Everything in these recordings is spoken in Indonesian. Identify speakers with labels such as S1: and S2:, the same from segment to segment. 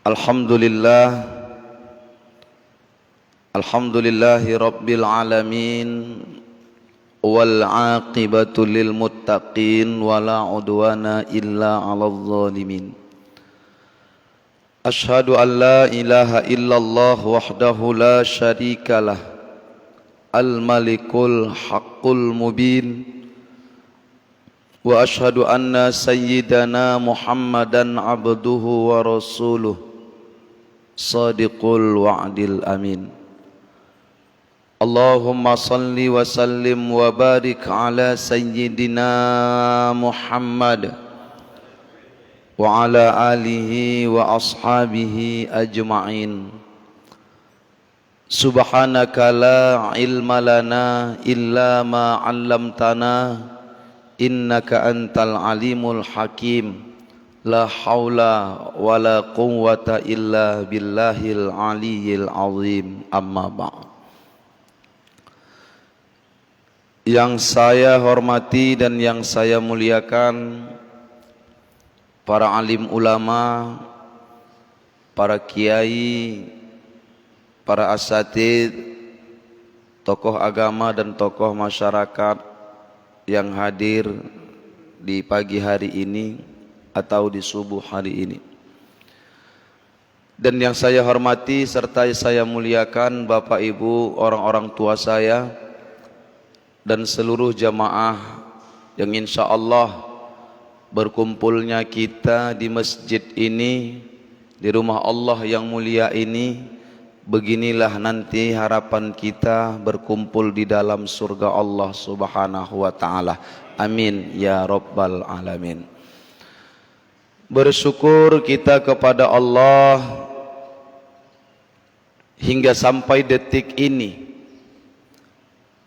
S1: Alhamdulillah, alhamdulillahi rabbil alamin, wal aqibatu lil muttaqin, wala udwana illa 'alal zalimin. Ashhadu an la ilaha illallah wahdahu la syarikalah, al malikul haqqul mubin. Wa ashhadu anna sayyidana Muhammadan abduhu wa rasuluh, sadiqul wa'dil amin. Allahumma salli wa sallim wa barik ala sayyidina Muhammad wa ala alihi wa ashabihi ajma'in. Subhanaka la ilma lana illa ma 'allamtana, innaka antal alimul hakim. La haula wa la quwwata illa billahil aliyyil azim. Amma ba'd. Yang saya hormati dan yang saya muliakan para alim ulama, para kiai, para asatidz, tokoh agama dan tokoh masyarakat yang hadir di pagi hari ini atau di subuh hari ini. Dan yang saya hormati serta saya muliakan Bapak Ibu, orang-orang tua saya dan seluruh jamaah yang insya Allah berkumpulnya kita di masjid ini, di rumah Allah yang mulia ini. Beginilah nanti harapan kita berkumpul di dalam surga Allah subhanahu wa ta'ala. Amin ya rabbal alamin. Bersyukur kita kepada Allah hingga sampai detik ini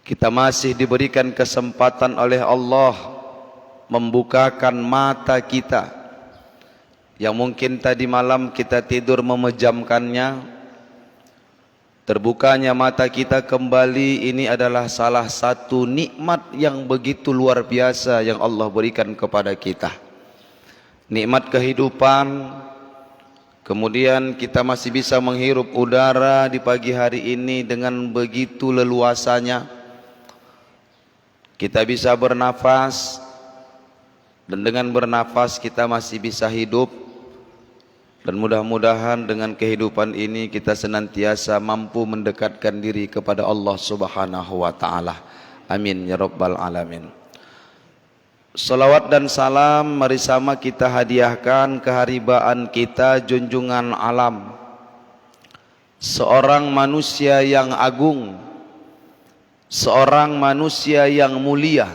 S1: kita masih diberikan kesempatan oleh Allah membukakan mata kita yang mungkin tadi malam kita tidur memejamkannya. Terbukanya mata kita kembali ini adalah salah satu nikmat yang begitu luar biasa yang Allah berikan kepada kita. Nikmat kehidupan, kemudian kita masih bisa menghirup udara di pagi hari ini dengan begitu leluasanya. Kita bisa bernafas, dan dengan bernafas kita masih bisa hidup. Dan mudah-mudahan dengan kehidupan ini kita senantiasa mampu mendekatkan diri kepada Allah subhanahu wa ta'ala. Amin ya rabbal alamin. Salawat dan salam mari sama kita hadiahkan keharibaan kita, junjungan alam, seorang manusia yang agung, seorang manusia yang mulia.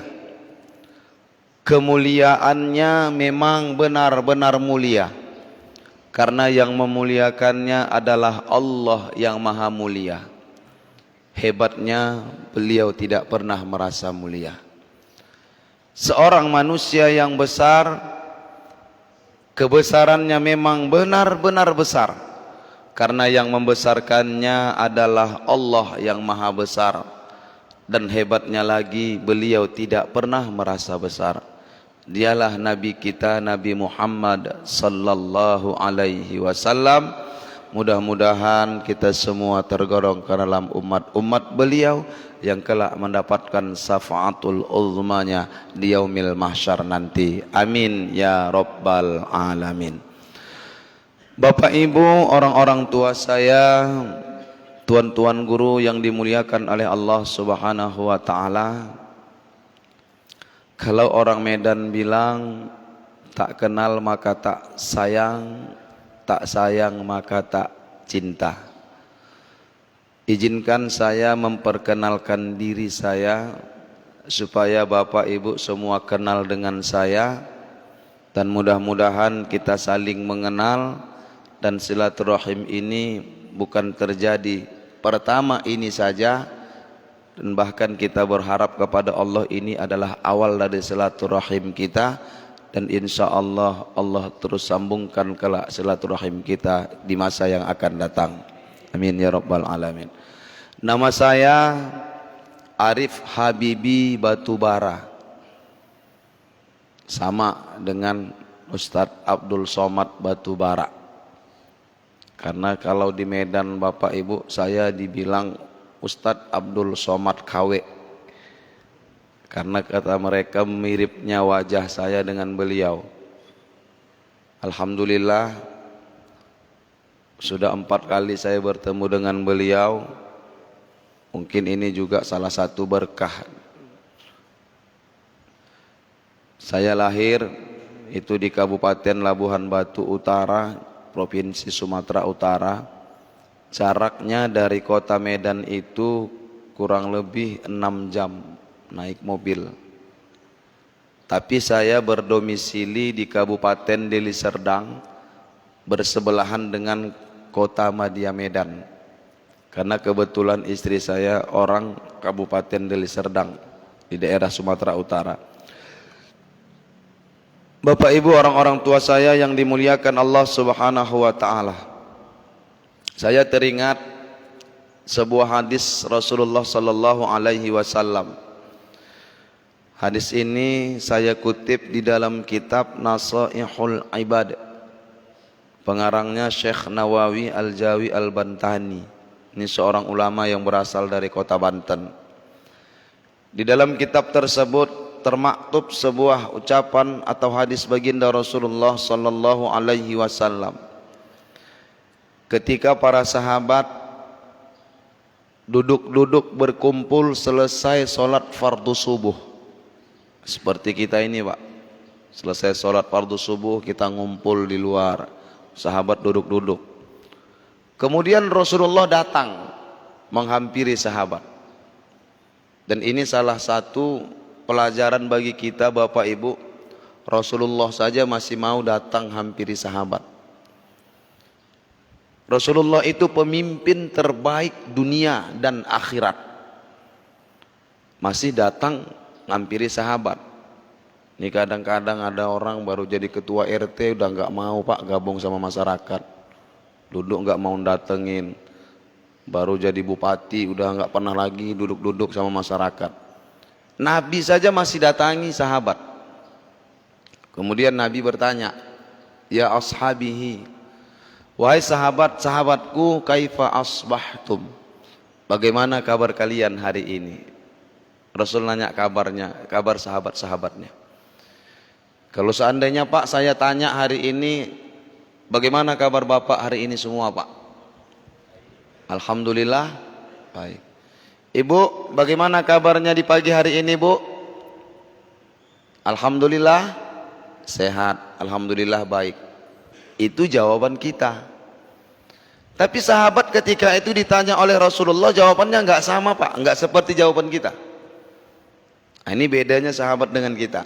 S1: Kemuliaannya memang benar-benar mulia, karena yang memuliakannya adalah Allah yang maha mulia. Hebatnya beliau tidak pernah merasa mulia. Seorang manusia yang besar, kebesarannya memang benar-benar besar, karena yang membesarkannya adalah Allah yang maha besar. Dan hebatnya lagi beliau tidak pernah merasa besar. Dialah Nabi kita, Nabi Muhammad sallallahu alaihi wasallam. Mudah-mudahan kita semua tergolong ke dalam umat beliau yang kelak mendapatkan syafaatul uzmanya di yaumil mahsyar nanti. Amin ya rabbal alamin. Bapak Ibu, orang-orang tua saya, tuan-tuan guru yang dimuliakan oleh Allah subhanahu wa ta'ala. Kalau orang Medan bilang tak kenal maka tak sayang, tak sayang maka tak cinta. Izinkan saya memperkenalkan diri saya supaya Bapak Ibu semua kenal dengan saya, dan mudah-mudahan kita saling mengenal dan silaturahim ini bukan terjadi pertama ini saja. Dan bahkan kita berharap kepada Allah ini adalah awal dari silaturahim kita. Dan insya Allah Allah terus sambungkan kelak silaturahim kita di masa yang akan datang. Amin ya rabbal alamin. Nama saya Arif Habibi Batubara, sama dengan Ustadz Abdul Somad Batubara. Karena kalau di Medan Bapak Ibu saya dibilang Ustadz Abdul Somad KW, karena kata mereka miripnya wajah saya dengan beliau. Alhamdulillah sudah 4 kali saya bertemu dengan beliau. Mungkin ini juga salah satu berkah. Saya lahir itu di Kabupaten Labuhan Batu Utara, Provinsi Sumatera Utara. Jaraknya dari kota Medan itu kurang lebih 6 jam naik mobil. Tapi saya berdomisili di Kabupaten Deli Serdang, bersebelahan dengan kota Madia Medan. Karena kebetulan istri saya orang Kabupaten Deli Serdang di daerah Sumatera Utara. Bapak Ibu, orang-orang tua saya yang dimuliakan Allah Subhanahu wa taala. Saya teringat sebuah hadis Rasulullah sallallahu alaihi wasallam. Hadis ini saya kutip di dalam kitab Nasaihul Ibad. Pengarangnya Syekh Nawawi Al-Jawi Al-Bantani. Ini seorang ulama yang berasal dari kota Banten. Di dalam kitab tersebut termaktub sebuah ucapan atau hadis baginda Rasulullah sallallahu alaihi wasallam. Ketika para sahabat duduk-duduk berkumpul selesai sholat fardu subuh. Seperti kita ini Pak, selesai sholat fardu subuh kita ngumpul di luar, sahabat duduk-duduk. Kemudian Rasulullah datang menghampiri sahabat. Dan ini salah satu pelajaran bagi kita Bapak Ibu. Rasulullah saja masih mau datang hampiri sahabat. Rasulullah itu pemimpin terbaik dunia dan akhirat, masih datang hampiri sahabat. Ini kadang-kadang ada orang baru jadi ketua RT udah nggak mau Pak gabung sama masyarakat. Duduk nggak mau datengin, baru jadi bupati udah nggak pernah lagi duduk-duduk sama masyarakat. Nabi saja masih datangi sahabat. Kemudian Nabi bertanya, ya ashabihi, wahai sahabat-sahabatku, kaifa asbahtum, bagaimana kabar kalian hari ini? Rasul nanya kabarnya, kabar sahabat-sahabatnya. Kalau seandainya Pak saya tanya hari ini, bagaimana kabar Bapak hari ini semua Pak? Alhamdulillah baik. Ibu, bagaimana kabarnya di pagi hari ini Bu? Alhamdulillah sehat, alhamdulillah baik. Itu jawaban kita. Tapi sahabat ketika itu ditanya oleh Rasulullah, jawabannya nggak sama Pak, nggak seperti jawaban kita. Nah, ini bedanya sahabat dengan kita.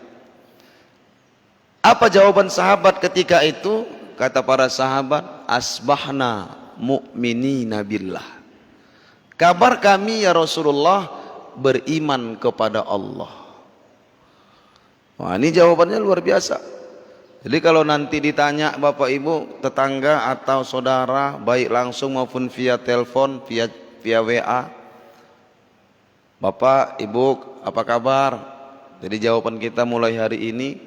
S1: Apa jawaban sahabat ketika itu? Kata para sahabat, asbahna mu'minina billah. Kabar kami ya Rasulullah beriman kepada Allah. Wah, ini jawabannya luar biasa. Jadi kalau nanti ditanya Bapak Ibu, tetangga atau saudara, baik langsung maupun via telepon, via WA, Bapak, Ibu, apa kabar? Jadi jawaban kita mulai hari ini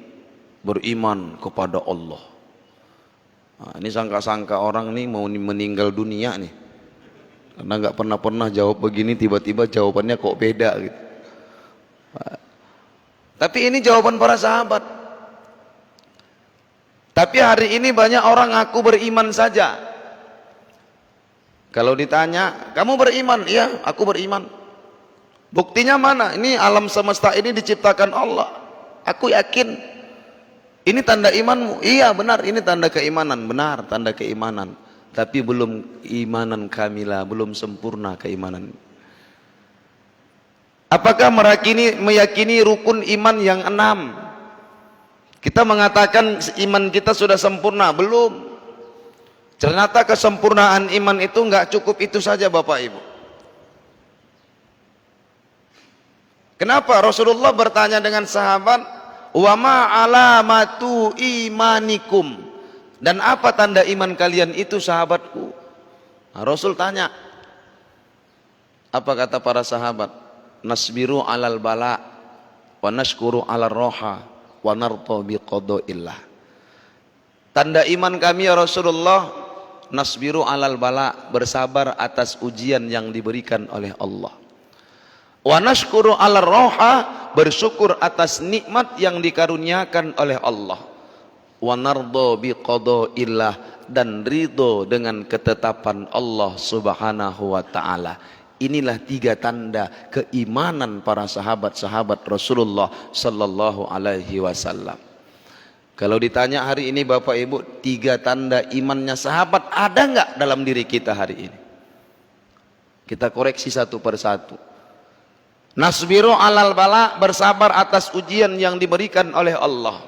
S1: beriman kepada Allah. Nah, ini sangka-sangka orang nih mau meninggal dunia nih, karena nggak pernah jawab begini, tiba-tiba jawabannya kok beda gitu. Nah, tapi ini jawaban para sahabat. Tapi hari ini banyak orang ngaku beriman saja. Kalau ditanya, kamu beriman? Iya, aku beriman. Buktinya mana? Ini alam semesta ini diciptakan Allah. Aku yakin. Ini tanda imanmu? Iya benar, ini tanda keimanan. Benar, tanda keimanan. Tapi belum imanan kamilah, belum sempurna keimanan. Apakah meyakini rukun iman yang 6? Kita mengatakan iman kita sudah sempurna, belum. Ternyata kesempurnaan iman itu enggak cukup itu saja Bapak Ibu. Kenapa Rasulullah bertanya dengan sahabat, wa ma alamatu imanikum, dan apa tanda iman kalian itu sahabatku? Nah, Rasul tanya. Apa kata para sahabat? Nasbiru alal bala wa nashkuru alal roha wa narto biqadoillah. Tanda iman kami ya Rasulullah, nasbiru alal bala, bersabar atas ujian yang diberikan oleh Allah. Wa nashkuru alal roha, bersyukur atas nikmat yang dikaruniakan oleh Allah. Wa nardo biqadaillah, dan ridho dengan ketetapan Allah subhanahu wa ta'ala. Inilah 3 tanda keimanan para sahabat-sahabat Rasulullah sallallahu alaihi wasallam. Kalau ditanya hari ini Bapak Ibu, 3 tanda imannya sahabat ada nggak dalam diri kita hari ini? Kita koreksi satu persatu. Nasbiru alal bala, bersabar atas ujian yang diberikan oleh Allah.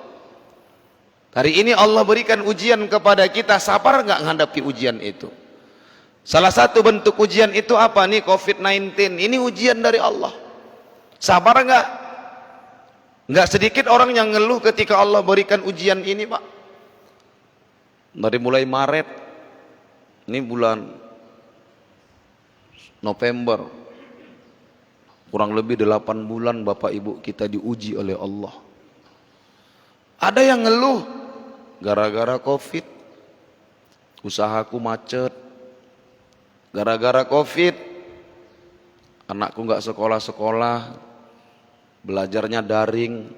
S1: Hari ini Allah berikan ujian kepada kita, sabar nggak menghadapi ujian itu? Salah satu bentuk ujian itu apa nih? COVID-19. Ini ujian dari Allah. Sabar nggak? Nggak sedikit orang yang ngeluh ketika Allah berikan ujian ini, Pak. Dari mulai Maret, ini bulan November, kurang lebih 8 bulan Bapak Ibu kita diuji oleh Allah. Ada yang ngeluh gara-gara COVID, usahaku macet. Gara-gara COVID, anakku nggak sekolah-sekolah, belajarnya daring,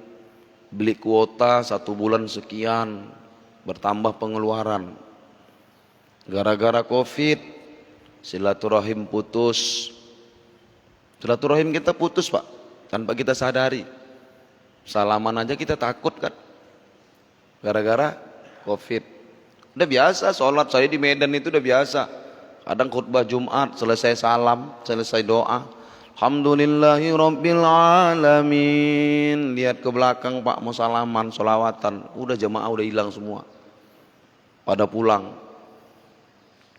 S1: beli kuota 1 bulan sekian, bertambah pengeluaran. Gara-gara COVID, silaturahim putus. Silaturahim kita putus, Pak, tanpa kita sadari. Salaman aja kita takut kan, gara-gara COVID. Udah biasa, sholat saya di Medan itu udah biasa. Kadang khutbah Jumat, selesai salam, selesai doa, alhamdulillahi rabbil alamin. Lihat ke belakang, Pak, mau salaman, sholawatan, udah jamaah udah hilang semua, pada pulang.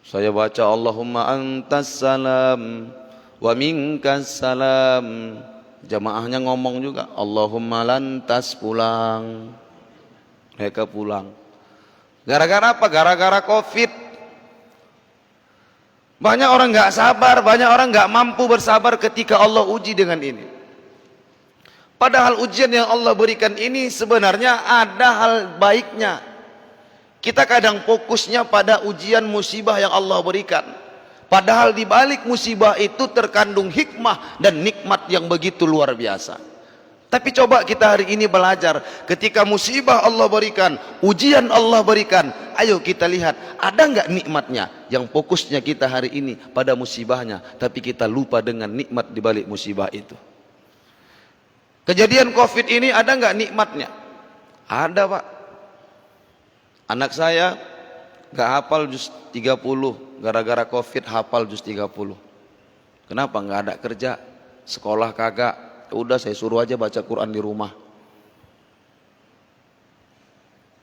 S1: Saya baca Allahumma antas salam wa minkas salam, jamaahnya ngomong juga Allahumma lantas, pulang. Mereka pulang. Gara-gara apa? Gara-gara COVID. Banyak orang nggak sabar, banyak orang nggak mampu bersabar ketika Allah uji dengan ini. Padahal ujian yang Allah berikan ini sebenarnya ada hal baiknya. Kita kadang fokusnya pada ujian musibah yang Allah berikan. Padahal di balik musibah itu terkandung hikmah dan nikmat yang begitu luar biasa. Tapi coba kita hari ini belajar, ketika musibah Allah berikan, ujian Allah berikan, ayo kita lihat, ada nggak nikmatnya? Yang fokusnya kita hari ini pada musibahnya, tapi kita lupa dengan nikmat di balik musibah itu. Kejadian COVID ini ada nggak nikmatnya? Ada, Pak. Anak saya nggak hafal juz 30, gara-gara COVID hafal juz 30. Kenapa? Nggak ada kerja, sekolah kagak. Udah saya suruh aja baca Quran di rumah.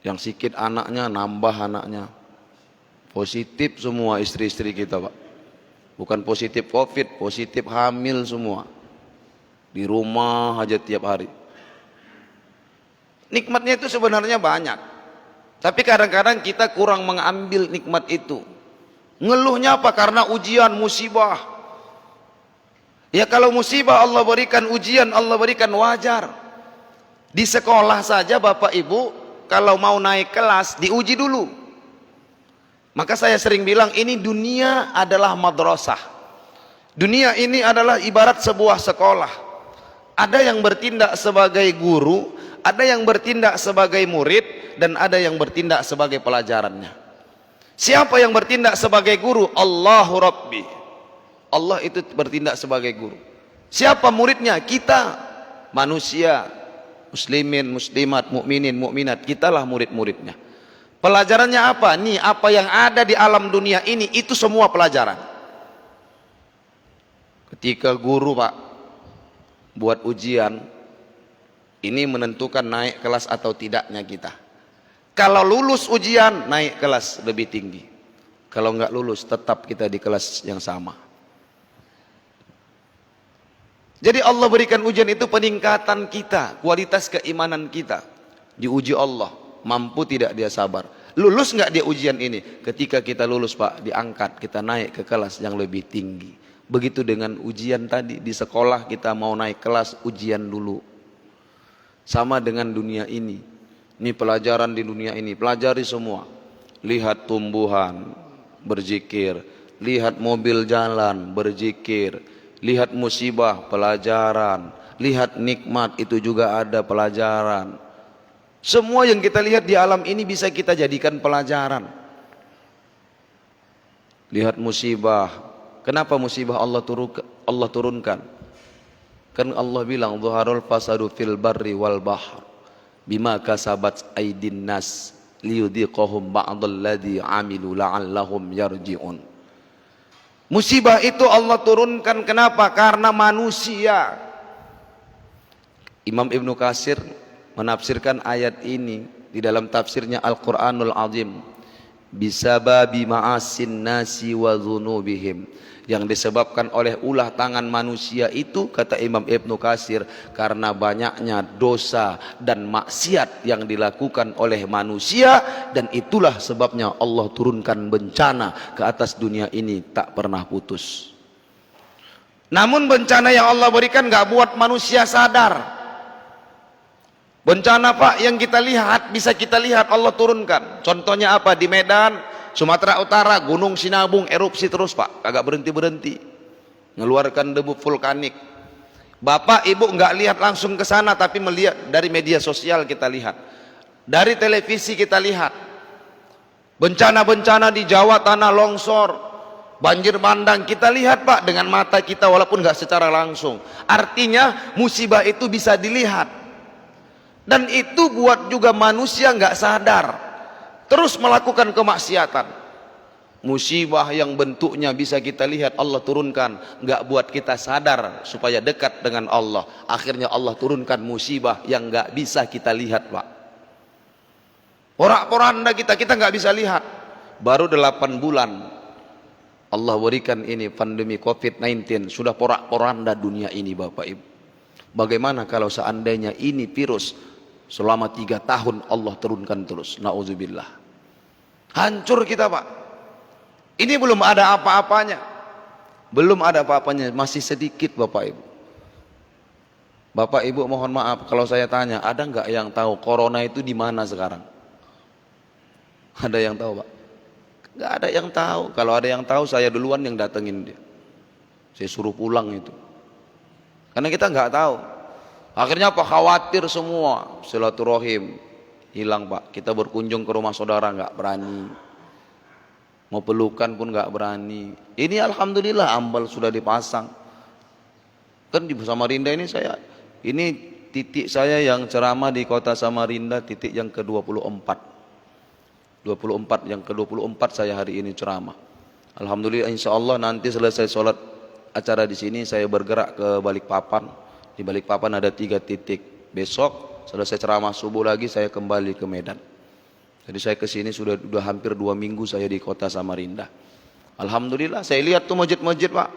S1: Yang sikit anaknya nambah anaknya. Positif semua istri-istri kita, Pak. Bukan positif COVID, positif hamil semua. Di rumah aja tiap hari. Nikmatnya itu sebenarnya banyak. Tapi kadang-kadang kita kurang mengambil nikmat itu. Ngeluhnya apa? Karena ujian, musibah. Ya kalau musibah Allah berikan, ujian Allah berikan, wajar. Di sekolah saja Bapak Ibu, kalau mau naik kelas diuji dulu. Maka saya sering bilang, ini dunia adalah madrasah. Dunia ini adalah ibarat sebuah sekolah. Ada yang bertindak sebagai guru, ada yang bertindak sebagai murid, dan ada yang bertindak sebagai pelajarannya. Siapa yang bertindak sebagai guru? Allahu Rabbi. Allah itu bertindak sebagai guru. Siapa muridnya? Kita manusia, muslimin, muslimat, mukminin, mukminat. Kitalah murid-muridnya. Pelajarannya apa? Nih, apa yang ada di alam dunia ini, itu semua pelajaran. Ketika guru, Pak, buat ujian, ini menentukan naik kelas atau tidaknya kita. Kalau lulus ujian, naik kelas lebih tinggi. Kalau nggak lulus, tetap kita di kelas yang sama. Jadi Allah berikan ujian itu peningkatan kita, kualitas keimanan kita. Diuji Allah, mampu tidak dia sabar. Lulus nggak dia ujian ini? Ketika kita lulus, Pak, diangkat, kita naik ke kelas yang lebih tinggi. Begitu dengan ujian tadi, di sekolah kita mau naik kelas, ujian dulu. Sama dengan dunia ini. Ini pelajaran di dunia ini, pelajari semua. Lihat tumbuhan, berzikir. Lihat mobil jalan, berzikir. Lihat musibah, pelajaran. Lihat nikmat, itu juga ada pelajaran. Semua yang kita lihat di alam ini bisa kita jadikan pelajaran. Lihat musibah. Kenapa musibah Allah turunkan? Kan Allah bilang, "Dhaharul fasadu fil barri wal bahr bima kasabat aydin nas liyudhiqahum ba'dalladzi 'amilu la'allahum yarji'un." Musibah itu Allah turunkan kenapa? Karena manusia. Imam Ibnu Katsir menafsirkan ayat ini di dalam tafsirnya Al-Qur'anul Azim, bisababi ma'asin nasi wa dzunubihim, yang disebabkan oleh ulah tangan manusia itu, kata Imam Ibnu Katsir, karena banyaknya dosa dan maksiat yang dilakukan oleh manusia, dan itulah sebabnya Allah turunkan bencana ke atas dunia ini tak pernah putus. Namun bencana yang Allah berikan gak buat manusia sadar. Bencana Pak yang kita lihat, bisa kita lihat Allah turunkan. Contohnya apa? Di Medan, Sumatera Utara, Gunung Sinabung erupsi terus Pak, kagak berhenti-berhenti, ngeluarkan debu vulkanik. Bapak Ibu nggak lihat langsung ke sana, tapi melihat dari media sosial, kita lihat dari televisi, kita lihat bencana-bencana di Jawa, tanah longsor, banjir bandang, kita lihat Pak dengan mata kita walaupun nggak secara langsung. Artinya musibah itu bisa dilihat, dan itu buat juga manusia nggak sadar terus melakukan kemaksiatan. Musibah yang bentuknya bisa kita lihat Allah turunkan, nggak buat kita sadar supaya dekat dengan Allah. Akhirnya Allah turunkan musibah yang nggak bisa kita lihat Pak. Porak-poranda kita nggak bisa lihat. Baru 8 bulan Allah berikan ini pandemi COVID-19, sudah porak-poranda dunia ini Bapak Ibu. Bagaimana kalau seandainya ini virus selama 3 tahun Allah turunkan terus, na'udzubillah. Hancur kita Pak. Ini belum ada apa-apanya. Belum ada apa-apanya, masih sedikit Bapak Ibu. Bapak Ibu mohon maaf kalau saya tanya, ada nggak yang tahu corona itu di mana sekarang? Ada yang tahu Pak? Nggak ada yang tahu. Kalau ada yang tahu, saya duluan yang datengin dia. Saya suruh pulang itu. Karena kita nggak tahu. Akhirnya apa? Khawatir semua, silaturahim hilang Pak. Kita berkunjung ke rumah saudara nggak berani, mau pelukan pun nggak berani. Ini alhamdulillah ambal sudah dipasang. Kan di Samarinda ini ini titik saya yang ceramah di kota Samarinda, titik yang ke-24. 24 yang ke-24 saya hari ini ceramah. Alhamdulillah, insya Allah nanti selesai sholat acara di sini saya bergerak ke Balikpapan. Di Balikpapan ada 3 titik. Besok selesai ceramah subuh lagi saya kembali ke Medan. Jadi saya kesini sudah hampir 2 minggu saya di kota Samarinda. Alhamdulillah saya lihat tuh masjid-masjid Pak.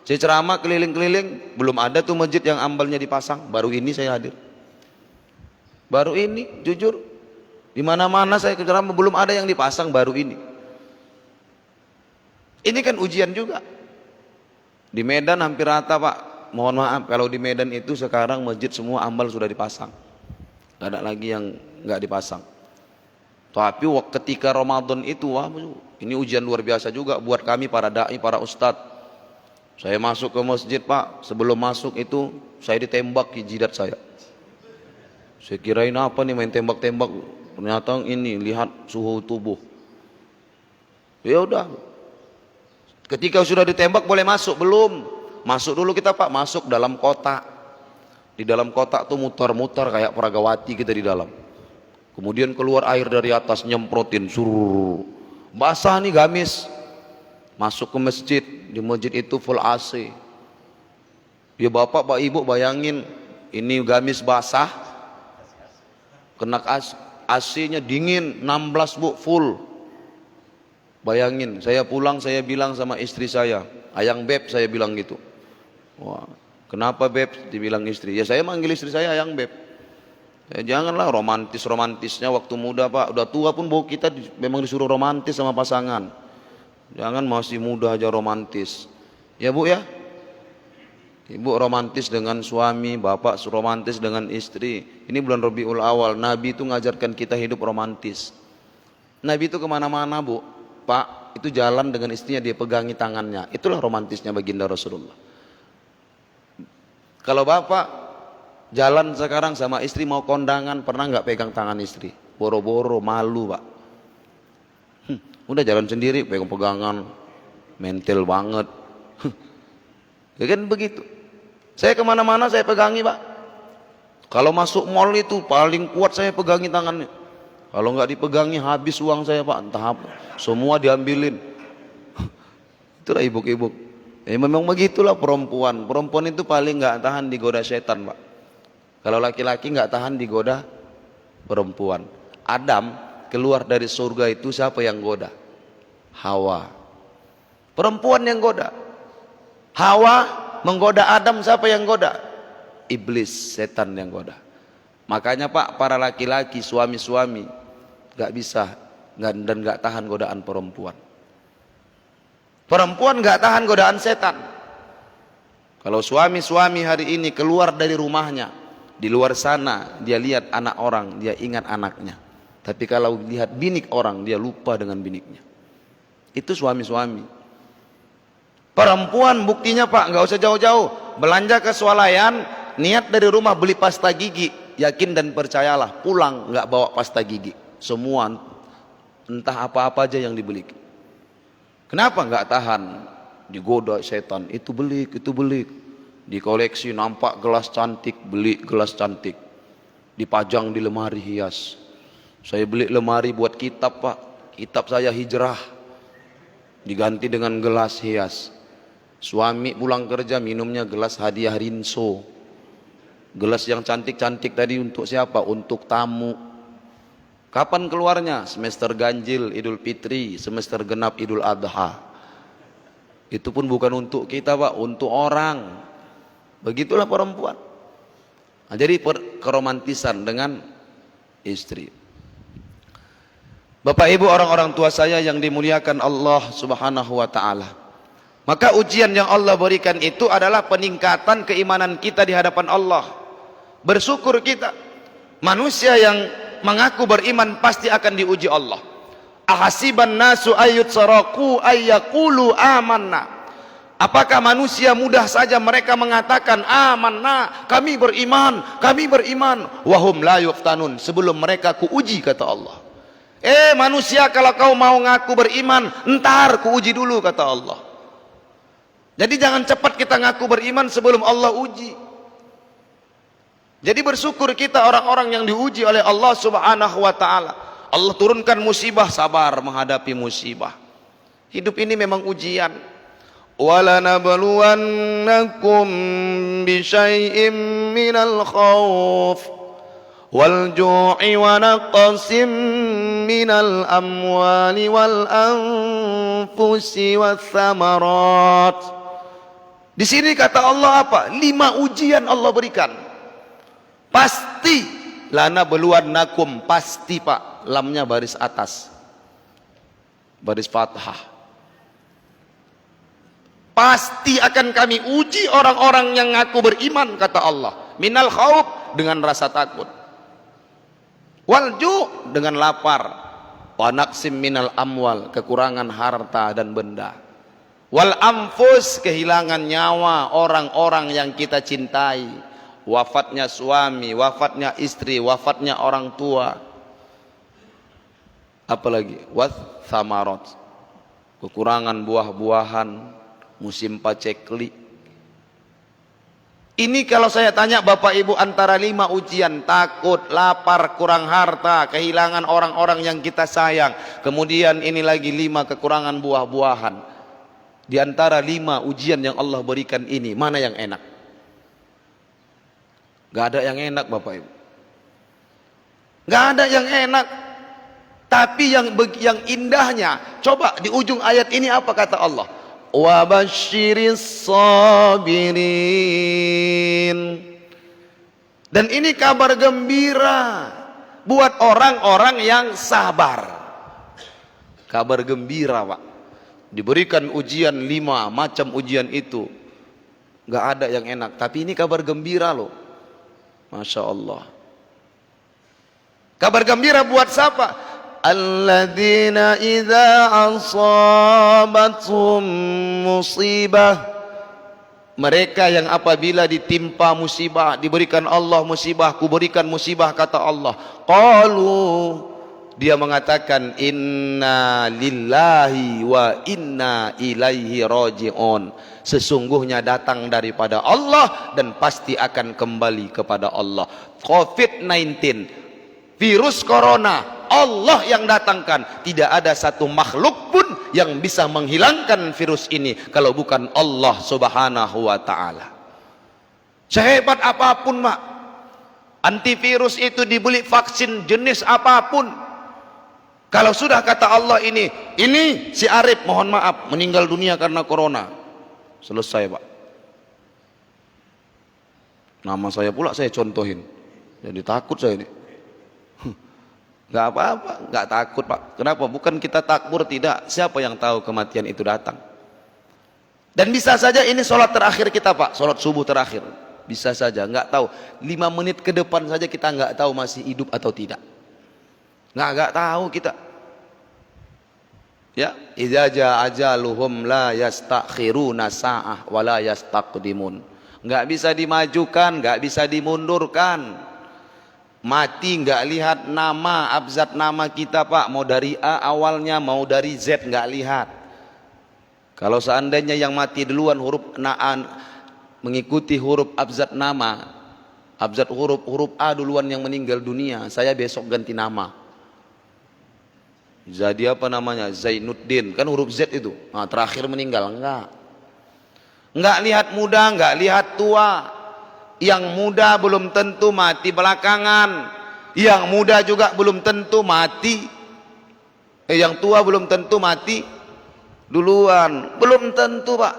S1: Saya ceramah keliling-keliling, belum ada tuh masjid yang ambalnya dipasang. Baru ini saya hadir. Baru ini, jujur. Di mana-mana saya ceramah belum ada yang dipasang, baru ini. Ini kan ujian juga. Di Medan hampir rata Pak. Mohon maaf kalau di Medan itu sekarang masjid semua ambal sudah dipasang. Gak ada lagi yang nggak dipasang. Tapi ketika Ramadan itu, wah, ini ujian luar biasa juga buat kami para dai, para ustadz. Saya masuk ke masjid Pak, sebelum masuk itu saya ditembak di jidat saya. Saya kirain apa nih main tembak-tembak, ternyata ini lihat suhu tubuh. Ya udah. Ketika sudah ditembak boleh masuk? Belum. Masuk dulu kita Pak, masuk dalam kotak. Di dalam kotak tuh muter-muter kayak Peragawati kita di dalam. Kemudian keluar air dari atas nyemprotin, suruh. Basah nih gamis. Masuk ke masjid, di masjid itu full AC. Ya Bapak, Ibu bayangin, ini gamis basah, kena AC-nya dingin, 16 Bu, full. Bayangin, saya pulang saya bilang sama istri saya, Ayang Beb, saya bilang gitu. Wah, kenapa Beb? Dibilang istri. Ya saya manggil istri saya Ayang Beb. Ya, janganlah romantisnya waktu muda Pak. Udah tua pun bau kita memang disuruh romantis sama pasangan. Jangan masih muda aja romantis. Ya Bu ya. Ibu romantis dengan suami, bapak romantis dengan istri. Ini bulan Rabiul Awal. Nabi itu ngajarkan kita hidup romantis. Nabi itu kemana-mana Bu. Pak, itu jalan dengan istrinya dia pegangi tangannya. Itulah romantisnya baginda Rasulullah. Kalau bapak jalan sekarang sama istri mau kondangan, pernah nggak pegang tangan istri? Boro-boro, malu pak. Udah jalan sendiri, pegang-pegangan, mental banget. Ya kan begitu. Saya kemana-mana saya pegangi pak. Kalau masuk mall itu paling kuat saya pegangi tangannya. Kalau nggak dipegangi habis uang saya pak, entah apa. Semua diambilin. Itulah ibu-ibu. Memang begitulah perempuan. Perempuan itu paling nggak tahan digoda setan pak. Kalau laki-laki nggak tahan digoda perempuan. Adam keluar dari surga itu siapa yang goda? Hawa. Perempuan yang goda. Hawa menggoda Adam, siapa yang goda? Iblis, setan yang goda. Makanya pak, para laki-laki, suami-suami gak bisa dan gak tahan godaan perempuan. Perempuan gak tahan godaan setan. Kalau suami-suami hari ini keluar dari rumahnya, di luar sana dia lihat anak orang, dia ingat anaknya. Tapi kalau lihat binik orang, dia lupa dengan biniknya. Itu suami-suami. Perempuan buktinya pak, nggak usah jauh-jauh, belanja ke swalayan, niat dari rumah beli pasta gigi, yakin dan percayalah pulang nggak bawa pasta gigi, semua entah apa-apa aja yang dibeli. Kenapa nggak tahan? Digoda setan, itu beli, di koleksi nampak gelas cantik, beli gelas cantik, dipajang di lemari hias. Saya beli lemari buat kitab pak, kitab saya hijrah, diganti dengan gelas hias. Suami pulang kerja minumnya gelas hadiah Rinso. Gelas yang cantik-cantik tadi untuk siapa? Untuk tamu. Kapan keluarnya? Semester ganjil Idul Fitri, semester genap Idul Adha. Itu pun bukan untuk kita pak, untuk orang. Begitulah perempuan. Nah, jadi keromantisan dengan istri. Bapak ibu, orang-orang tua saya yang dimuliakan Allah subhanahu wa ta'ala, maka ujian yang Allah berikan itu adalah peningkatan keimanan kita di hadapan Allah. Bersyukur kita. Manusia yang mengaku beriman pasti akan diuji Allah. Ahasiban nasu ayyutsaraku ayyaqulu amanna. Apakah manusia mudah saja mereka mengatakan amanna, kami beriman, kami beriman, wahum la yuftanun, sebelum mereka kuuji, kata Allah. Manusia, kalau kau mau ngaku beriman, entar kuuji dulu, kata Allah. Jadi jangan cepat kita ngaku beriman sebelum Allah uji. Jadi bersyukur kita orang-orang yang diuji oleh Allah subhanahu wa ta'ala. Allah turunkan musibah, sabar menghadapi musibah. Hidup ini memang ujian. وَلَنَبْلُوَنَّكُمْ بِشَيْءٍ مِّنَ الْخَوْفِ وَالْجُوعِ وَنَقْصٍ مِّنَ الْأَمْوَالِ وَالْأَنفُسِ وَالثَّمَرَاتِ. Di sini kata Allah apa? 5 ujian Allah berikan. Pasti lana beluannakum, pasti pak, lamnya baris atas, baris fathah. Pasti akan kami uji orang-orang yang ngaku beriman, kata Allah. Minal khauf, dengan rasa takut. Walju, dengan lapar. Wa naqsim minal amwal, kekurangan harta dan benda. Wal anfus, kehilangan nyawa orang-orang yang kita cintai. Wafatnya suami, wafatnya istri, wafatnya orang tua. Apalagi wath thamarat, kekurangan buah-buahan, musim pacekli. Ini kalau saya tanya Bapak Ibu, antara 5 ujian, takut, lapar, kurang harta, kehilangan orang-orang yang kita sayang, kemudian ini lagi 5 kekurangan buah-buahan. Di antara 5 ujian yang Allah berikan ini, mana yang enak? Gak ada yang enak Bapak Ibu. Gak ada yang enak. Tapi yang indahnya, coba di ujung ayat ini apa kata Allah? Wa basyiris sabirin. Dan ini kabar gembira buat orang-orang yang sabar. Kabar gembira Pak. Diberikan ujian 5 macam ujian itu, gak ada yang enak. Tapi ini kabar gembira loh. Masya Allah. Kabar gembira buat siapa? alladzina idza asabathum musibah, mereka yang apabila ditimpa musibah, diberikan Allah musibah, kuberikan musibah, kata Allah, qalu, dia mengatakan, inna lillahi wa inna ilaihi raji'un, sesungguhnya datang daripada Allah dan pasti akan kembali kepada Allah. COVID-19, virus corona, Allah yang datangkan. Tidak ada satu makhluk pun yang bisa menghilangkan virus ini kalau bukan Allah subhanahu wa ta'ala. Sehebat apapun mak, antivirus itu dibeli vaksin jenis apapun, kalau sudah kata Allah ini si Arif mohon maaf meninggal dunia karena corona, selesai pak. Nama saya pula saya contohin, jadi takut saya ini. Gak apa-apa, gak takut pak. Kenapa? Bukan kita takbur, tidak. Siapa yang tahu kematian itu datang? Dan bisa saja ini sholat terakhir kita pak, sholat subuh terakhir. Bisa saja, nggak tahu. 5 menit ke depan saja kita nggak tahu masih hidup atau tidak. Nggak tahu kita. Ya, idza jaa ajaluhum la yastakhiruna sa'ah wa la yastaqdimun. Nggak bisa dimajukan, nggak bisa dimundurkan. Mati nggak lihat nama, abjad nama kita pak, mau dari A awalnya, mau dari Z, nggak lihat. Kalau seandainya yang mati duluan huruf naan mengikuti huruf abjad nama, abjad huruf A duluan yang meninggal dunia, saya besok ganti nama. Jadi apa namanya? Zainuddin, kan huruf Z itu. Nah, terakhir meninggal, enggak lihat muda, enggak lihat tua. Yang muda belum tentu mati belakangan, yang muda juga belum tentu mati, yang tua belum tentu mati duluan, belum tentu pak.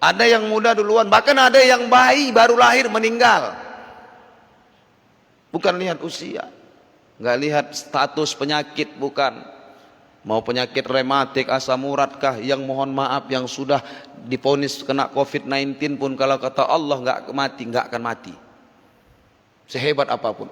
S1: Ada yang muda duluan, bahkan ada yang bayi baru lahir meninggal. Bukan lihat usia, nggak lihat status penyakit, bukan. Mau penyakit rematik, asam urat kah, yang mohon maaf yang sudah diponis kena COVID-19 pun kalau kata Allah nggak akan mati. Sehebat apapun.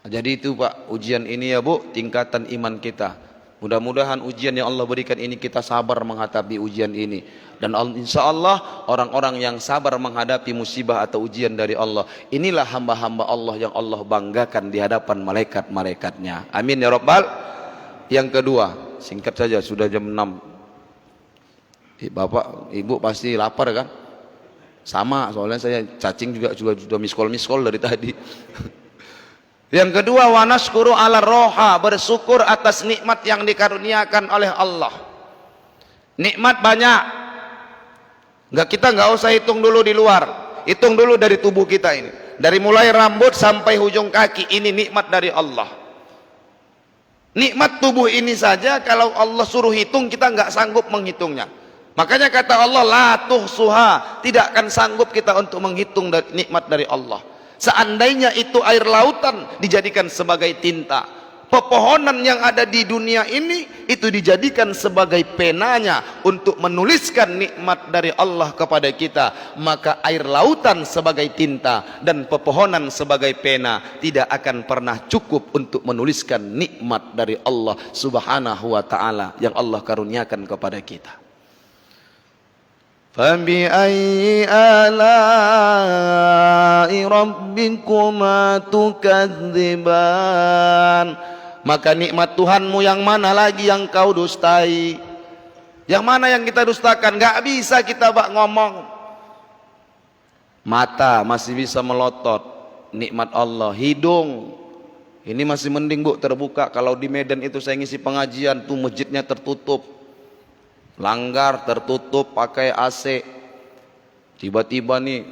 S1: Jadi itu pak, ujian ini ya bu, tingkatan iman kita. Mudah-mudahan ujian yang Allah berikan ini kita sabar menghadapi ujian ini. Dan insya Allah orang-orang yang sabar menghadapi musibah atau ujian dari Allah, inilah hamba-hamba Allah yang Allah banggakan di hadapan malaikat-malaikatnya. Amin ya Rabbal. Yang kedua, singkat saja, sudah jam 6. Bapak, ibu pasti lapar kan? Sama, soalnya saya cacing juga sudah miss call dari tadi. Yang kedua, wa nashkuru ala roha, bersyukur atas nikmat yang dikaruniakan oleh Allah. Nikmat banyak. Kita nggak usah hitung dulu di luar, hitung dulu dari tubuh kita ini. Dari mulai rambut sampai ujung kaki, ini nikmat dari Allah. Nikmat tubuh ini saja kalau Allah suruh hitung kita nggak sanggup menghitungnya. Makanya kata Allah la tuhsuha, tidak akan sanggup kita untuk menghitung nikmat dari Allah. Seandainya itu air lautan dijadikan sebagai tinta, pepohonan yang ada di dunia ini itu dijadikan sebagai penanya untuk menuliskan nikmat dari Allah kepada kita, maka air lautan sebagai tinta dan pepohonan sebagai pena tidak akan pernah cukup untuk menuliskan nikmat dari Allah subhanahu wa ta'ala yang Allah karuniakan kepada kita. فَبِأَيِّ آلَاءِ رَبِّكُمَا تُكَذِّبَانِ. Maka nikmat Tuhanmu yang mana lagi yang kau dustai? Yang mana yang kita dustakan? Gak bisa kita ngomong. Mata masih bisa melotot, nikmat Allah. Hidung ini masih mending bu, terbuka. Kalau di Medan itu saya ngisi pengajian tuh masjidnya tertutup, langgar tertutup pakai AC. Tiba-tiba nih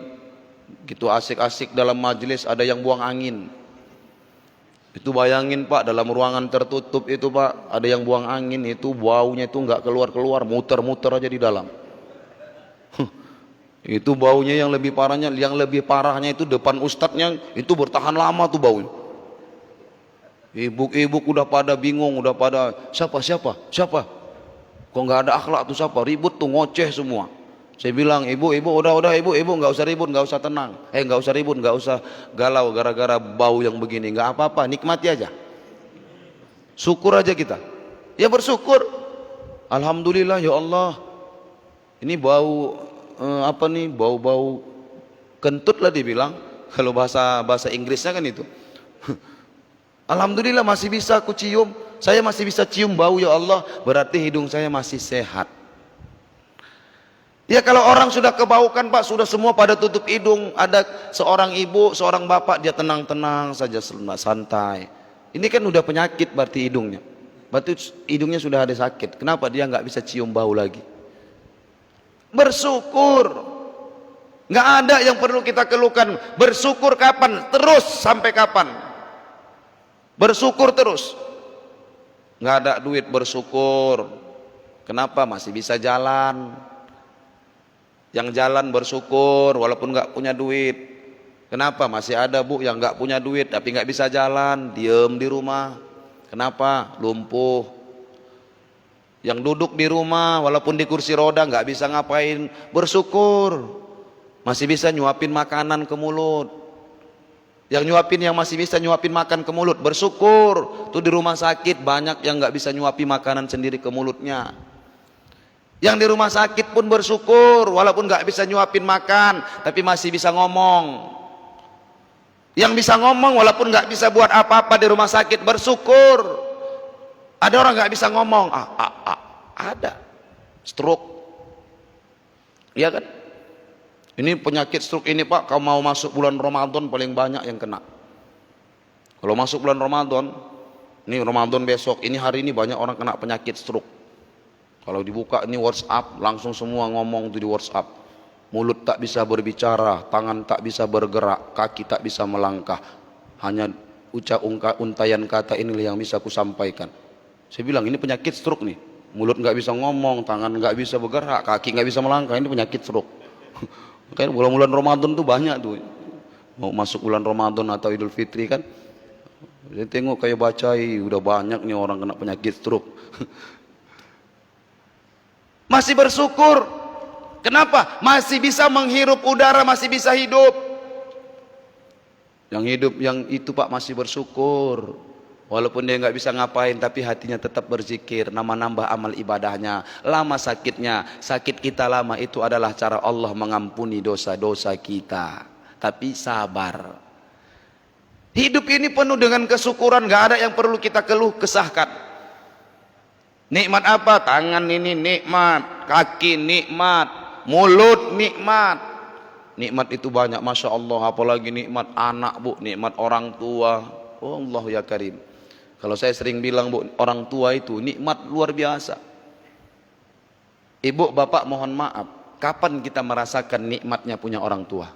S1: gitu asik-asik dalam majelis ada yang buang angin. Itu bayangin pak, dalam ruangan tertutup itu pak ada yang buang angin, itu baunya itu nggak keluar-keluar, muter-muter aja di dalam. Itu baunya yang lebih parahnya itu depan ustadznya itu bertahan lama tuh baunya. Ibu-ibu udah pada bingung, udah pada siapa kok nggak ada akhlak tuh, siapa ribut tuh, ngoceh semua. Saya bilang ibu udah ibu nggak usah ribut, nggak usah tenang, nggak usah ribut, nggak usah galau gara-gara bau yang begini, nggak apa-apa, nikmati aja. Syukur aja kita. Ya bersyukur. Alhamdulillah ya Allah. Ini bau apa nih? Bau-bau kentut lah dibilang. Kalau bahasa Inggrisnya kan itu. Alhamdulillah masih bisa aku cium. Saya masih bisa cium bau ya Allah. Berarti hidung saya masih sehat. Ya kalau orang sudah kebaukan Pak, sudah semua pada tutup hidung. Ada seorang ibu, seorang bapak, dia tenang-tenang saja, santai. Ini kan udah penyakit berarti hidungnya. Berarti hidungnya sudah ada sakit. Kenapa dia nggak bisa cium bau lagi? Bersyukur. Nggak ada yang perlu kita keluhkan. Bersyukur kapan? Terus sampai kapan? Bersyukur terus. Nggak ada duit bersyukur. Kenapa? Masih bisa jalan. Yang jalan bersyukur walaupun nggak punya duit. Kenapa? Masih ada bu yang nggak punya duit tapi nggak bisa jalan, diem di rumah. Kenapa? Lumpuh. Yang duduk di rumah walaupun di kursi roda nggak bisa ngapain, bersyukur. Masih bisa nyuapin makanan ke mulut. Yang masih bisa nyuapin makan ke mulut, bersyukur. Tuh di rumah sakit banyak yang nggak bisa nyuapin makanan sendiri ke mulutnya. Yang di rumah sakit pun bersyukur walaupun nggak bisa nyuapin makan tapi masih bisa ngomong. Yang bisa ngomong walaupun nggak bisa buat apa-apa di rumah sakit, bersyukur. Ada orang nggak bisa ngomong, ada stroke, iya kan? Ini penyakit stroke ini Pak, kalau mau masuk bulan Ramadan paling banyak yang kena. Kalau masuk bulan Ramadan, ini Ramadan besok, ini hari ini banyak orang kena penyakit stroke. Kalau dibuka ini WhatsApp, langsung semua ngomong tuh di WhatsApp. Mulut tak bisa berbicara, tangan tak bisa bergerak, kaki tak bisa melangkah. Hanya untayan kata inilah yang bisa aku sampaikan. Saya bilang ini penyakit stroke nih. Mulut nggak bisa ngomong, tangan nggak bisa bergerak, kaki nggak bisa melangkah, ini penyakit stroke. Makanya bulan-bulan Ramadan tuh banyak tuh. Mau masuk bulan Ramadan atau Idul Fitri kan. Saya tengok kayak bacai, udah banyak nih orang kena penyakit stroke. Masih bersyukur. Kenapa? Masih bisa menghirup udara, masih bisa hidup. Yang hidup yang itu Pak masih bersyukur. Walaupun dia nggak bisa ngapain tapi hatinya tetap berzikir, nambah amal ibadahnya. Lama sakitnya, sakit kita lama itu adalah cara Allah mengampuni dosa-dosa kita. Tapi sabar. Hidup ini penuh dengan kesyukuran, nggak ada yang perlu kita keluh kesahkan. Nikmat apa? Tangan ini nikmat, kaki nikmat, mulut nikmat. Nikmat itu banyak, Masya Allah. Apalagi nikmat anak bu, nikmat orang tua. Oh Allah ya Karim. Kalau saya sering bilang bu, orang tua itu nikmat luar biasa. Ibu bapak mohon maaf, kapan kita merasakan nikmatnya punya orang tua?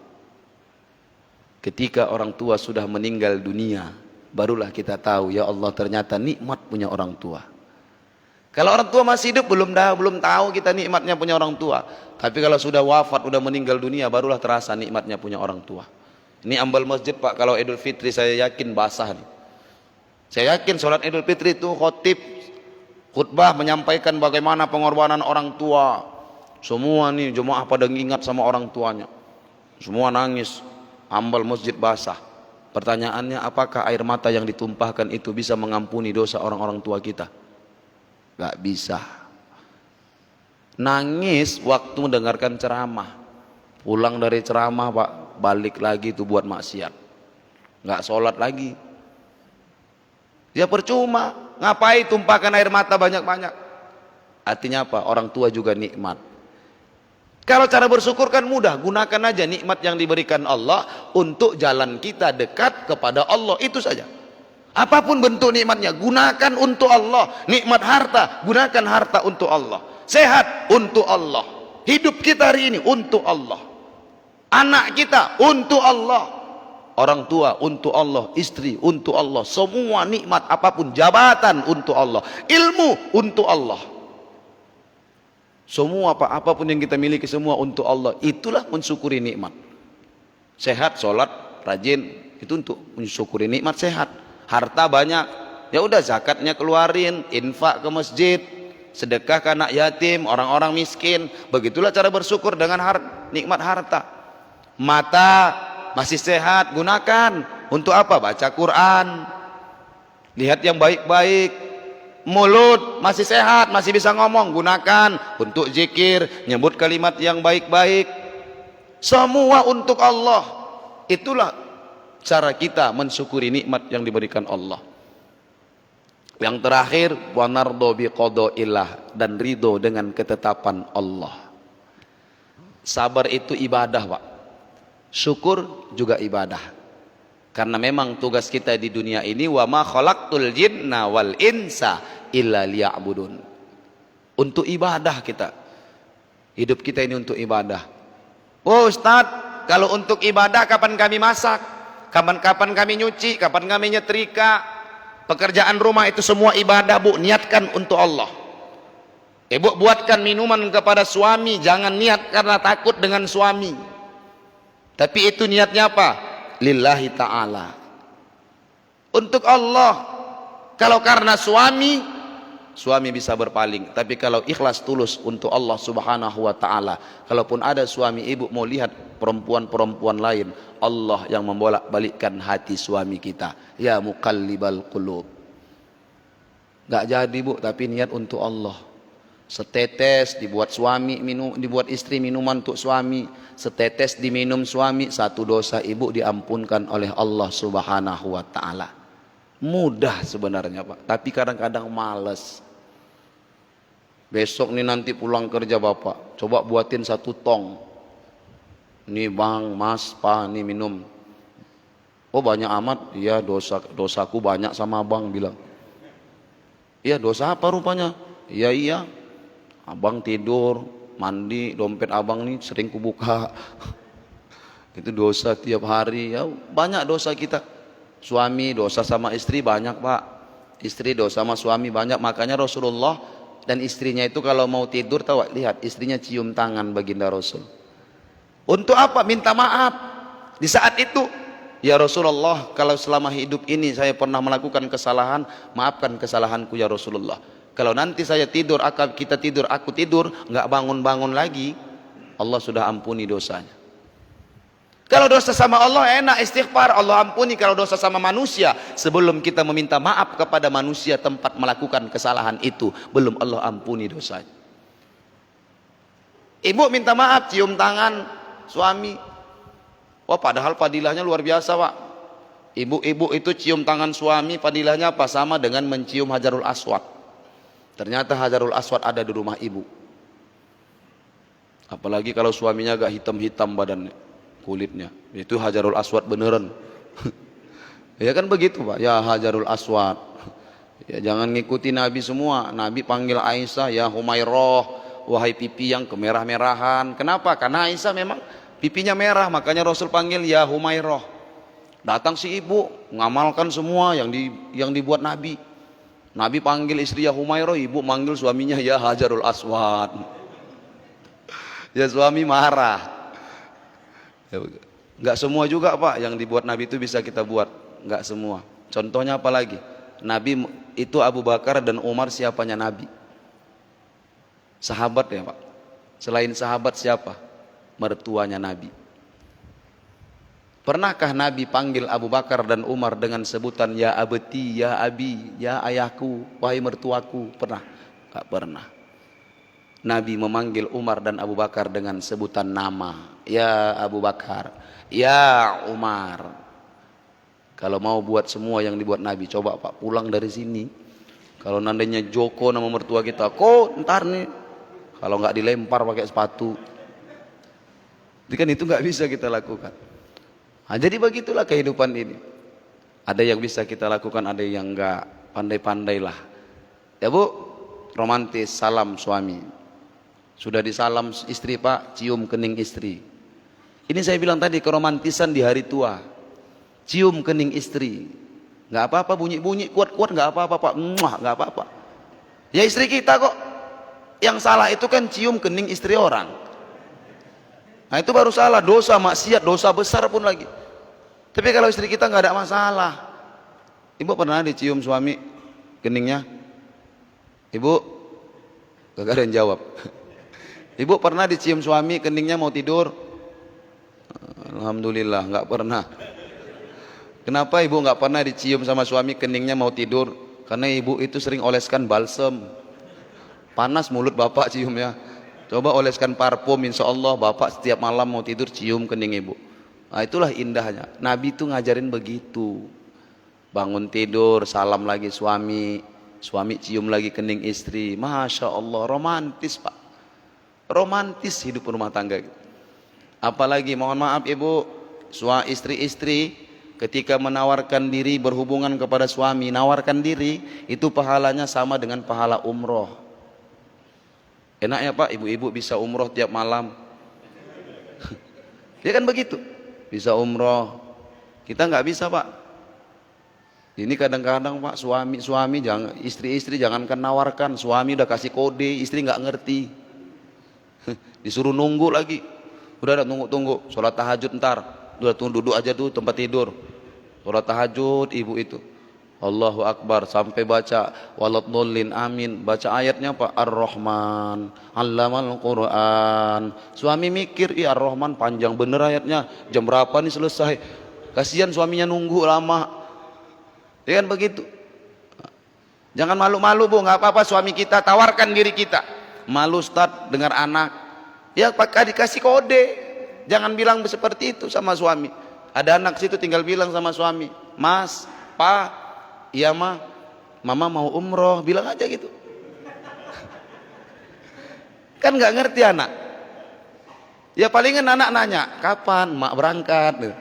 S1: Ketika orang tua sudah meninggal dunia, barulah kita tahu ya Allah ternyata nikmat punya orang tua. Kalau orang tua masih hidup belum tahu kita nikmatnya punya orang tua. Tapi kalau sudah wafat, sudah meninggal dunia, barulah terasa nikmatnya punya orang tua. Ini ambal masjid Pak, kalau Idul Fitri saya yakin basah nih. Saya yakin sholat Idul Fitri itu khutbah menyampaikan bagaimana pengorbanan orang tua. Semua nih jemaah pada ingat sama orang tuanya. Semua nangis, ambal masjid basah. Pertanyaannya, apakah air mata yang ditumpahkan itu bisa mengampuni dosa orang-orang tua kita? Gak bisa. Nangis waktu mendengarkan ceramah, pulang dari ceramah Pak, balik lagi tuh buat maksiat, gak sholat lagi. Ya percuma, ngapain tumpahkan air mata banyak-banyak? Artinya apa? Orang tua juga nikmat. Kalau cara bersyukur kan mudah, gunakan aja nikmat yang diberikan Allah untuk jalan kita dekat kepada Allah, itu saja. Apapun bentuk nikmatnya, gunakan untuk Allah. Nikmat harta, gunakan harta untuk Allah. Sehat untuk Allah. Hidup kita hari ini untuk Allah. Anak kita untuk Allah. Orang tua untuk Allah, istri untuk Allah. Semua nikmat apapun, jabatan untuk Allah, ilmu untuk Allah. Semua apapun yang kita miliki semua untuk Allah. Itulah mensyukuri nikmat. Sehat, sholat, rajin, itu untuk mensyukuri nikmat sehat. Harta banyak, ya udah zakatnya keluarin, infak ke masjid, sedekah ke anak yatim, orang-orang miskin. Begitulah cara bersyukur dengan nikmat harta. Mata masih sehat, gunakan untuk apa? Baca Quran, lihat yang baik-baik, mulut masih sehat, masih bisa ngomong, gunakan untuk zikir, nyebut kalimat yang baik-baik. Semua untuk Allah. Itulah cara kita mensyukuri nikmat yang diberikan Allah. Yang terakhir, wa nardo bi qadaillah, dan ridho dengan ketetapan Allah. Sabar itu ibadah, Pak. Syukur juga ibadah. Karena memang tugas kita di dunia ini, wa ma khalaqtul jinna wal insa illa liya'budun. Untuk ibadah kita. Hidup kita ini untuk ibadah. Oh Ustaz, kalau untuk ibadah kapan kami masak? Kapan kami nyuci? Kapan kami nyetrika? Pekerjaan rumah itu semua ibadah, Bu. Niatkan untuk Allah. Ibu buatkan minuman kepada suami, jangan niat karena takut dengan suami. Tapi itu niatnya apa? Lillahi ta'ala. Untuk Allah. Kalau karena suami bisa berpaling. Tapi kalau ikhlas tulus untuk Allah subhanahu wa ta'ala, kalaupun ada suami ibu mau lihat perempuan-perempuan lain, Allah yang membolak-balikkan hati suami kita. Ya muqallibal qulub. Gak jadi, Bu, tapi niat untuk Allah. Setetes dibuat suami minum, dibuat istri minuman untuk suami, setetes diminum suami, satu dosa ibu diampunkan oleh Allah subhanahu wa ta'ala. Mudah sebenarnya, Pak, tapi kadang-kadang males. Besok nih nanti pulang kerja Bapak, coba buatin 1 tong. Nih Bang, Mas, Pak, nih minum. Oh banyak amat? Iya, dosaku banyak sama Abang, bilang. Iya, dosa apa rupanya? Iya, Abang tidur, mandi, dompet Abang nih sering kubuka. Itu dosa tiap hari. Ya banyak dosa kita. Suami dosa sama istri banyak, Pak. Istri dosa sama suami banyak. Makanya Rasulullah dan istrinya itu kalau mau tidur, tahu, lihat istrinya cium tangan baginda Rasul. Untuk apa? Minta maaf. Di saat itu, ya Rasulullah, kalau selama hidup ini saya pernah melakukan kesalahan, maafkan kesalahanku ya Rasulullah. Kalau nanti saya tidur, kita tidur, aku tidur, nggak bangun-bangun lagi, Allah sudah ampuni dosanya. Kalau dosa sama Allah enak, istighfar, Allah ampuni. Kalau dosa sama manusia, sebelum kita meminta maaf kepada manusia tempat melakukan kesalahan itu, belum Allah ampuni dosanya. Ibu minta maaf, cium tangan suami. Wah, padahal fadilahnya luar biasa, Pak. Ibu-ibu itu cium tangan suami, fadilahnya apa? Sama dengan mencium Hajarul Aswad. Ternyata Hajarul Aswad ada di rumah ibu. Apalagi kalau suaminya agak hitam-hitam badannya, kulitnya, itu Hajarul Aswad beneran. Ya kan begitu, Pak. Ya Hajarul Aswad. Ya jangan ngikuti Nabi semua. Nabi panggil Aisyah, ya Humairah, wahai pipi yang kemerah-merahan. Kenapa? Karena Aisyah memang pipinya merah, makanya Rasul panggil ya Humairah. Datang si ibu ngamalkan semua yang dibuat Nabi. Nabi panggil istri ya Humairah, ibu manggil suaminya ya Hajarul Aswad. Ya suami marah. Enggak semua juga, Pak, yang dibuat Nabi itu bisa kita buat. Enggak semua. Contohnya apa lagi? Nabi itu Abu Bakar dan Umar siapanya Nabi? Sahabat ya, Pak. Selain sahabat siapa? Mertuanya Nabi. Pernahkah Nabi panggil Abu Bakar dan Umar dengan sebutan ya abeti, ya abi, ya ayahku, wahai mertuaku? Pernah? Enggak pernah. Nabi memanggil Umar dan Abu Bakar dengan sebutan nama. Ya Abu Bakar, ya Umar. Kalau mau buat semua yang dibuat Nabi, coba Pak pulang dari sini. Kalau nandanya Joko nama mertua kita, kok ntar nih. Kalau nggak dilempar pakai sepatu. Jadi kan itu nggak bisa kita lakukan. Nah, jadi begitulah kehidupan ini. Ada yang bisa kita lakukan, ada yang nggak. Pandai-pandailah. Ya Bu, romantis, salam suami. Sudah disalam istri, Pak, cium kening istri. Ini saya bilang tadi, keromantisan di hari tua. Cium kening istri. Nggak apa-apa, bunyi-bunyi, kuat-kuat, nggak apa-apa, Pak. Muah, nggak apa-apa. Ya istri kita kok. Yang salah itu kan cium kening istri orang. Nah itu baru salah, dosa, maksiat, dosa besar pun lagi. Tapi kalau istri kita nggak ada masalah. Ibu pernah dicium suami keningnya? Ibu? Gak ada yang jawab. Ibu pernah dicium suami keningnya mau tidur? Alhamdulillah nggak pernah. Kenapa ibu nggak pernah dicium sama suami keningnya mau tidur? karena ibu itu sering oleskan balsem. Panas mulut bapak ciumnya. Coba oleskan parfum, insya Allah bapak setiap malam mau tidur cium kening ibu. Nah, itulah indahnya. Nabi itu ngajarin begitu. Bangun tidur, salam lagi suami, suami cium lagi kening istri. Masya Allah, romantis pak. Romantis hidup rumah tangga. Apalagi mohon maaf ibu, istri-istri ketika menawarkan diri berhubungan kepada suami, nawarkan diri itu pahalanya sama dengan pahala umroh. Enak ya pak, ibu-ibu bisa umroh tiap malam. Dia kan begitu, bisa umroh. Kita nggak bisa pak. Ini kadang-kadang pak, suami jangan, istri jangankan nawarkan, suami udah kasih kode, istri nggak ngerti. Disuruh nunggu lagi. Udah tunggu, sholat tahajud ntar. Udah duduk aja tuh tempat tidur. Sholat tahajud ibu itu. Allahu Akbar sampai baca waladhdallin amin. Baca ayatnya apa? Ar-Rahman, 'allamal Qur'an. Suami mikir, "Ih, Ar-Rahman panjang bener ayatnya. Jam berapa nih selesai?" Kasihan suaminya nunggu lama. Ya kan begitu. Jangan malu-malu bu, nggak apa-apa suami kita, tawarkan diri kita. Malu Ustaz dengar anak. Ya pakai dikasih kode. Jangan bilang seperti itu sama suami. Ada anak situ tinggal bilang sama suami, "Mas, Pak, iya mah, Mama mau umroh," bilang aja gitu. Kan nggak ngerti anak. Ya palingan anak nanya, "Kapan mak berangkat?"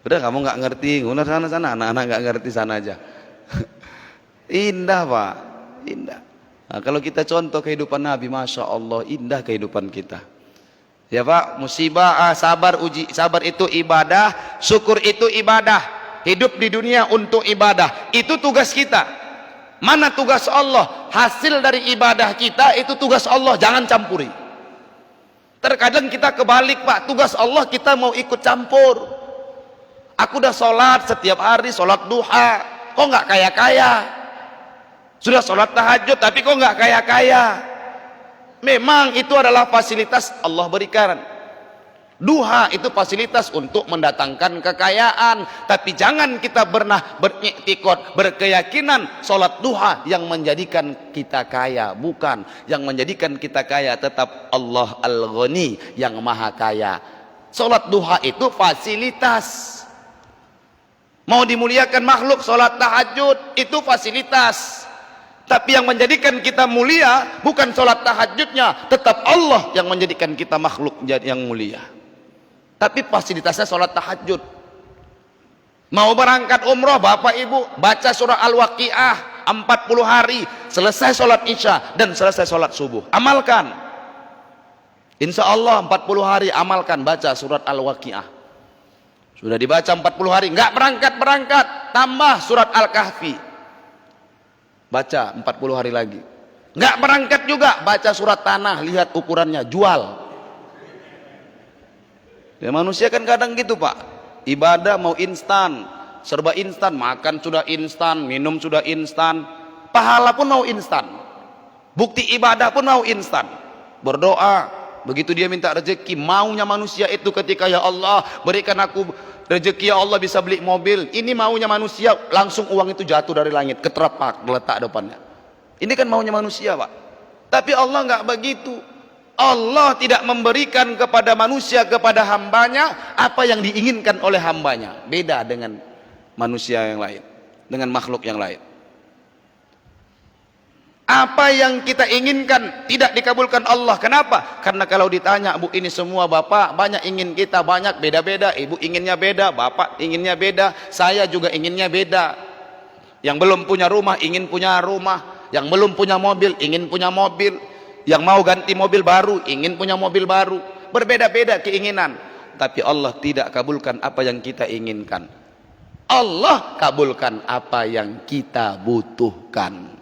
S1: Udah kamu nggak ngerti, udah sana, anak-anak nggak ngerti sana aja. Indah pak, indah. Nah, kalau kita contoh kehidupan Nabi, masya Allah, indah kehidupan kita. Ya pak, musibah, sabar, sabar itu ibadah, syukur itu ibadah. Hidup di dunia untuk ibadah, itu tugas kita. Mana tugas Allah? Hasil dari ibadah kita itu tugas Allah, jangan campuri. Terkadang kita kebalik pak, tugas Allah kita mau ikut campur. Aku udah sholat setiap hari, sholat duha, kok nggak kaya-kaya? Sudah sholat tahajud, tapi kok nggak kaya-kaya? Memang itu adalah fasilitas Allah berikan. Duha itu fasilitas untuk mendatangkan kekayaan, tapi jangan kita pernah beriktikad, berkeyakinan sholat duha yang menjadikan kita kaya. Bukan, yang menjadikan kita kaya tetap Allah Al-Ghani yang maha kaya. Sholat duha itu fasilitas. Mau dimuliakan makhluk, sholat tahajud itu fasilitas. Tapi yang menjadikan kita mulia bukan sholat tahajudnya, tetap Allah yang menjadikan kita makhluk yang mulia. Tapi fasilitasnya sholat tahajud. Mau berangkat umroh bapak ibu, baca surah Al-Waqiah 40 hari, selesai sholat isya dan selesai sholat subuh. Amalkan. Insya Allah 40 hari amalkan, baca surat Al-Waqiah. Sudah dibaca 40 hari, nggak berangkat, tambah surat Al-Kahfi. Baca 40 hari lagi. Nggak berangkat juga, baca surat Tanah, lihat ukurannya, jual. Ya manusia kan kadang gitu pak. Ibadah mau instan, serba instan, makan sudah instan, minum sudah instan, pahala pun mau instan, bukti ibadah pun mau instan. Berdoa, begitu dia minta rezeki, maunya manusia itu ketika ya Allah berikan aku rezeki ya Allah bisa beli mobil. Ini maunya manusia, langsung uang itu jatuh dari langit, keterapak, letak depannya. Ini kan maunya manusia pak. Tapi Allah nggak begitu. Allah tidak memberikan kepada manusia, kepada hambanya apa yang diinginkan oleh hambanya. Beda dengan manusia yang lain, dengan makhluk yang lain. Apa yang kita inginkan tidak dikabulkan Allah. Kenapa? Karena kalau ditanya, Bu, ini semua Bapak banyak ingin kita, banyak beda-beda. Ibu inginnya beda, Bapak inginnya beda, saya juga inginnya beda. Yang belum punya rumah ingin punya rumah, yang belum punya mobil ingin punya mobil, yang mau ganti mobil baru ingin punya mobil baru. Berbeda-beda keinginan. Tapi Allah tidak kabulkan apa yang kita inginkan. Allah kabulkan apa yang kita butuhkan.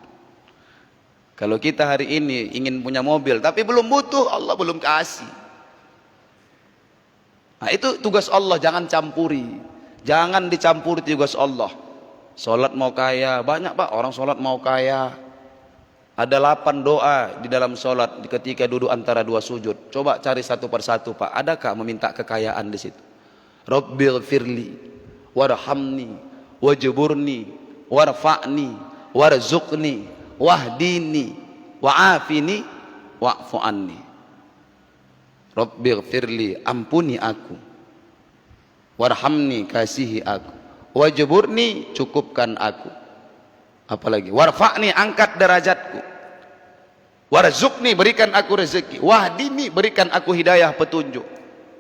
S1: Kalau kita hari ini ingin punya mobil tapi belum butuh, Allah belum kasih. Nah itu tugas Allah, jangan campuri. Jangan dicampuri tugas Allah. Sholat mau kaya, banyak pak orang sholat mau kaya. Ada 8 doa di dalam sholat ketika duduk antara 2 sujud. Coba cari satu persatu pak, adakah meminta kekayaan di situ? Rabbighfirli warhamni wajburni warfa'ni, warzuqni, wahdini, wa'afini, wa'fu anni. Rabbighfirli, ampuni aku, warhamni, kasihi aku, wajburni, cukupkan aku, apalagi warfa'ni, angkat derajatku, warzuqni, berikan aku rezeki, wahdini, berikan aku hidayah petunjuk,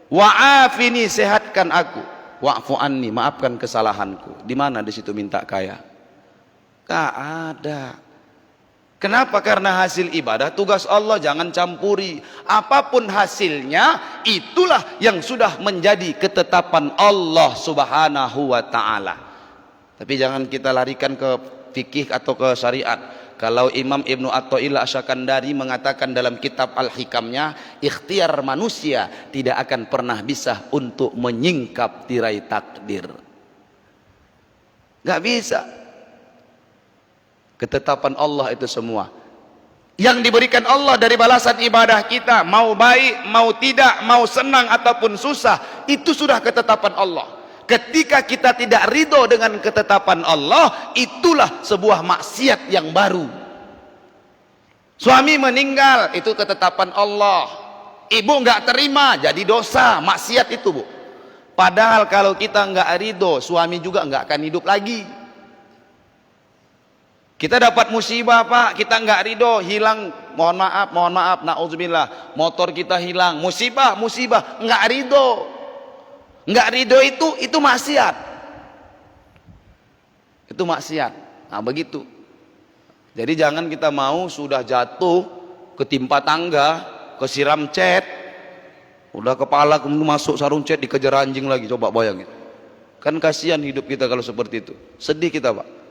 S1: wa'afini, sehatkan aku, wa'fu anni, maafkan kesalahanku. Di mana di situ minta kaya? Gak ada. Kenapa? Karena hasil ibadah tugas Allah, jangan campuri. Apapun hasilnya, itulah yang sudah menjadi ketetapan Allah Subhanahu wa ta'ala. Tapi jangan kita larikan ke fikih atau ke syariat. Kalau Imam Ibnu Athaillah Asyakandari mengatakan dalam kitab Al-Hikamnya, ikhtiar manusia tidak akan pernah bisa untuk menyingkap tirai takdir. Gak bisa. Ketetapan Allah itu semua yang diberikan Allah dari balasan ibadah kita, mau baik, mau tidak, mau senang ataupun susah, itu sudah ketetapan Allah. Ketika kita tidak ridho dengan ketetapan Allah, itulah sebuah maksiat yang baru. Suami meninggal, itu ketetapan Allah. Ibu nggak terima, jadi dosa, maksiat itu, Bu. Padahal kalau kita nggak ridho, suami juga nggak akan hidup lagi. Kita dapat musibah, Pak, kita nggak ridho, hilang, mohon maaf, na'udzubillah, motor kita hilang, musibah, nggak ridho itu maksiat, nah begitu. Jadi jangan kita mau sudah jatuh, ketimpa tangga, kesiram cat, udah kepala kemudian masuk sarung cat, dikejar anjing lagi, coba bayangin, kan kasihan hidup kita kalau seperti itu, sedih kita, Pak.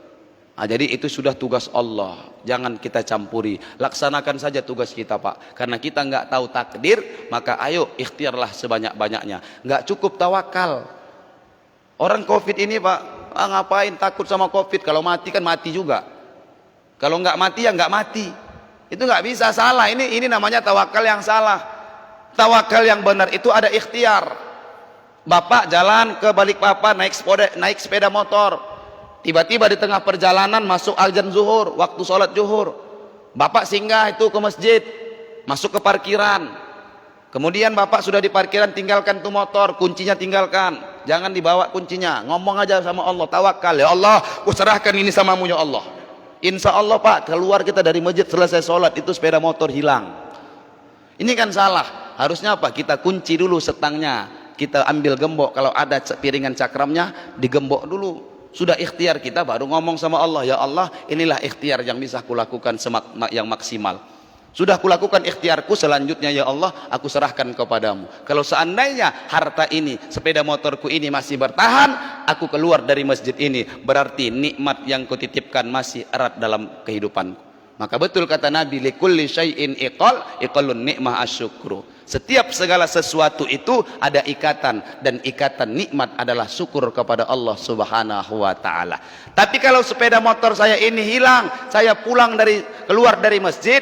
S1: Nah, jadi itu sudah tugas Allah, jangan kita campuri, laksanakan saja tugas kita, Pak. Karena kita nggak tahu takdir, maka ayo ikhtiarlah sebanyak-banyaknya. Nggak cukup tawakal. Orang COVID ini, Pak, ngapain takut sama COVID? Kalau mati kan mati juga. Kalau nggak mati ya nggak mati. Itu nggak bisa, salah. Ini namanya tawakal yang salah. Tawakal yang benar itu ada ikhtiar. Bapak jalan ke Balikpapan naik sepeda motor. Tiba-tiba di tengah perjalanan masuk azan zuhur, waktu sholat zuhur. Bapak singgah itu ke masjid, masuk ke parkiran. Kemudian bapak sudah di parkiran, tinggalkan tuh motor, kuncinya tinggalkan. Jangan dibawa kuncinya, ngomong aja sama Allah, tawakal. Ya Allah, aku serahkan ini samamu ya Allah. Insya Allah, Pak, keluar kita dari masjid selesai sholat, itu sepeda motor hilang. Ini kan salah. Harusnya apa? Kita kunci dulu setangnya, kita ambil gembok, kalau ada piringan cakramnya digembok dulu. Sudah ikhtiar kita baru ngomong sama Allah, ya Allah, inilah ikhtiar yang bisa kulakukan yang maksimal. Sudah kulakukan ikhtiarku, selanjutnya ya Allah, aku serahkan kepadamu. Kalau seandainya harta ini, sepeda motorku ini masih bertahan, aku keluar dari masjid ini, berarti nikmat yang kutitipkan masih erat dalam kehidupanku. Maka betul kata Nabi, likulli syai'in iqalun ni'mah asyukru. Setiap segala sesuatu itu ada ikatan, dan ikatan nikmat adalah syukur kepada Allah Subhanahu wa ta'ala. Tapi kalau sepeda motor saya ini hilang, saya keluar dari masjid,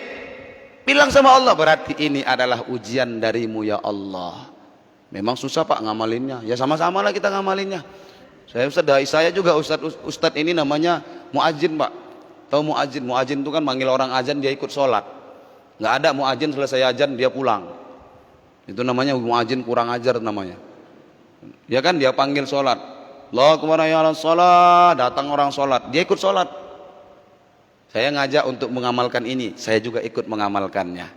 S1: bilang sama Allah, berarti ini adalah ujian darimu ya Allah. Memang susah, Pak, ngamalinnya. Ya sama-sama lah kita ngamalinnya. Saya juga Ustadz ini namanya muadzin, Pak. Tahu muadzin? Muadzin itu kan manggil orang azan, dia ikut sholat. Nggak ada muadzin selesai azan dia pulang. Itu namanya muadzin kurang ajar namanya. Ya kan, dia panggil sholat, Allahu akbar ya Allah, sholat, datang orang sholat, dia ikut sholat. Saya ngajak untuk mengamalkan ini, saya juga ikut mengamalkannya.